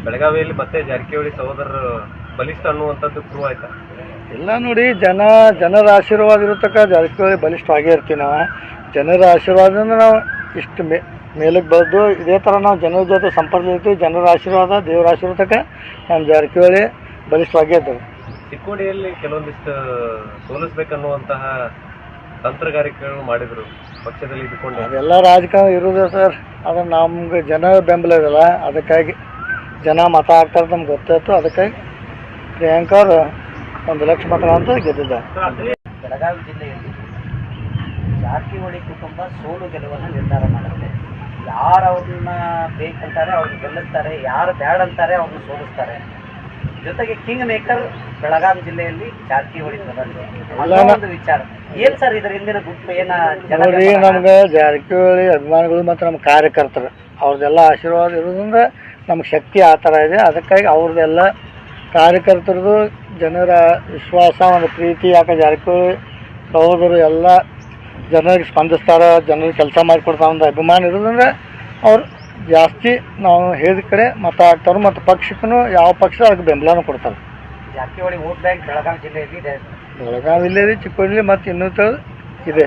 ಬೆಳಗಾವಿಯಲ್ಲಿ ಮತ್ತೆ ಜಾರಕಿಹೊಳಿ ಸಹೋದರರು ಬಲಿಷ್ಠ ಅನ್ನುವಂಥದ್ದು ಪ್ರೂವ್ ಆಯ್ತಾ? ಇಲ್ಲ ನೋಡಿ, ಜನರ ಆಶೀರ್ವಾದ ಇರತಕ್ಕ ಜಾರಕಿಹೊಳಿ ಬಲಿಷ್ಠ ಆಗೇ ಇರ್ತೀವಿ. ನಾವು ಜನರ ಆಶೀರ್ವಾದದಿಂದ ನಾವು ಇಷ್ಟು ಮೇಲಕ್ಕೆ ಬೆಳೆದು ಇದೇ ಥರ ನಾವು ಜನರ ಜೊತೆ ಸಂಪರ್ಕದಲ್ಲಿರ್ತೀವಿ. ಜನರ ಆಶೀರ್ವಾದ, ದೇವರ ಆಶೀರ್ವಾದಕ್ಕೆ ನಮ್ಮ ಜಾರಕಿಹೊಳಿ ಬಲಿಷ್ಠವಾಗೇ ಇದ್ದೇವೆ. ಚಿಕ್ಕೋಡಿಯಲ್ಲಿ ಕೆಲವೊಂದಿಷ್ಟು ಸೋಲಿಸ್ಬೇಕನ್ನುವಂತಹ ತಂತ್ರಗಾರಿಕೆಗಳು ಮಾಡಿದರು ಪಕ್ಷದಲ್ಲಿ ಇದ್ದುಕೊಂಡು. ಅದೆಲ್ಲ ರಾಜಕಾರಣ ಇರೋದು ಸರ್. ಆದರೆ ನಮ್ಗೆ ಜನ ಬೆಂಬಲ ಇರಲ್ಲ, ಅದಕ್ಕಾಗಿ ಜನ ಮತ ಹಾಕ್ತಾರೆ ನಮ್ಗೆ ಗೊತ್ತಾಯ್ತು. ಅದಕ್ಕಾಗಿ ಪ್ರಿಯಾಂಕಾ ಅವರು 1 ಲಕ್ಷ ಮತ ಅಂತ ಗೆದ್ದಿದ್ದಾರೆ. ಬೆಳಗಾವಿ ಜಿಲ್ಲೆಯಲ್ಲಿ ಜಾರಕಿಹೊಳಿ ಕುಟುಂಬ ಸೋಲು ಗೆಲುವನ್ನು ನಿರ್ಧಾರ ಮಾಡುತ್ತೆ. ಯಾರು ಅವ್ರನ್ನ ಬೇಕಂತಾರೆ ಅವ್ರನ್ನ ಗೆಲ್ಲಿಸ್ತಾರೆ, ಯಾರು ಬ್ಯಾಡ ಅಂತಾರೆ ಅವ್ರನ್ನ ಸೋಲಿಸ್ತಾರೆ. ಜೊತೆಗೆ ಕಿಂಗ್ ಮೇಕರ್ ಬೆಳಗಾವಿ ಜಿಲ್ಲೆಯಲ್ಲಿ ಜಾರಕಿಹೊಳಿ ಒಂದು ವಿಚಾರ ಏನ್ ಸರ್ ಇದರ ಹಿಂದಿನ ಗುಟ್ಟು ಏನ? ನೋಡಿ, ನಮ್ಗೆ ಜಾರಕಿಹೊಳಿ ಅಭಿಮಾನಿಗಳು ಮತ್ತು ನಮ್ಮ ಕಾರ್ಯಕರ್ತರು ಅವ್ರದ್ದೆಲ್ಲ ಆಶೀರ್ವಾದ ಇರೋದ್ರಿಂದ ನಮ್ಗೆ ಶಕ್ತಿ ಆ ಥರ ಇದೆ. ಅದಕ್ಕಾಗಿ ಅವ್ರದ್ದೆಲ್ಲ ಕಾರ್ಯಕರ್ತರದು ಜನರ ವಿಶ್ವಾಸ, ಒಂದು ಪ್ರೀತಿ. ಯಾಕೆ ಜಾರಕಿಹೊಳಿ ಸಹೋದರು ಎಲ್ಲ ಜನರಿಗೆ ಸ್ಪಂದಿಸ್ತಾರೆ, ಜನರಿಗೆ ಕೆಲಸ ಮಾಡಿಕೊಡ್ತಾರೆ ಒಂದು ಅಭಿಮಾನ ಇರೋದ್ರಿಂದ ಅವ್ರು ಜಾಸ್ತಿ ನಾವು ಹೇಳಿದ ಕಡೆ ಮತ ಹಾಕ್ತಾರೆ. ಮತ್ತು ಪಕ್ಷಕ್ಕೂ ಯಾವ ಪಕ್ಷ ಅದಕ್ಕೆ ಬೆಂಬಲನೂ ಕೊಡ್ತಾರೆ. ಜಾರಕಿಹೊಳಿ ವೋಟ್ ಬ್ಯಾಂಕ್ ಬೆಳಗಾವಿ ಜಿಲ್ಲೆಯಲ್ಲಿ ಇದೆ. ಬೆಳಗಾವಿಯಲ್ಲಿ, ಚಿಕ್ಕೋಡಿಲಿ ಮತ್ತು ಇನ್ನೂ ಇದೆ.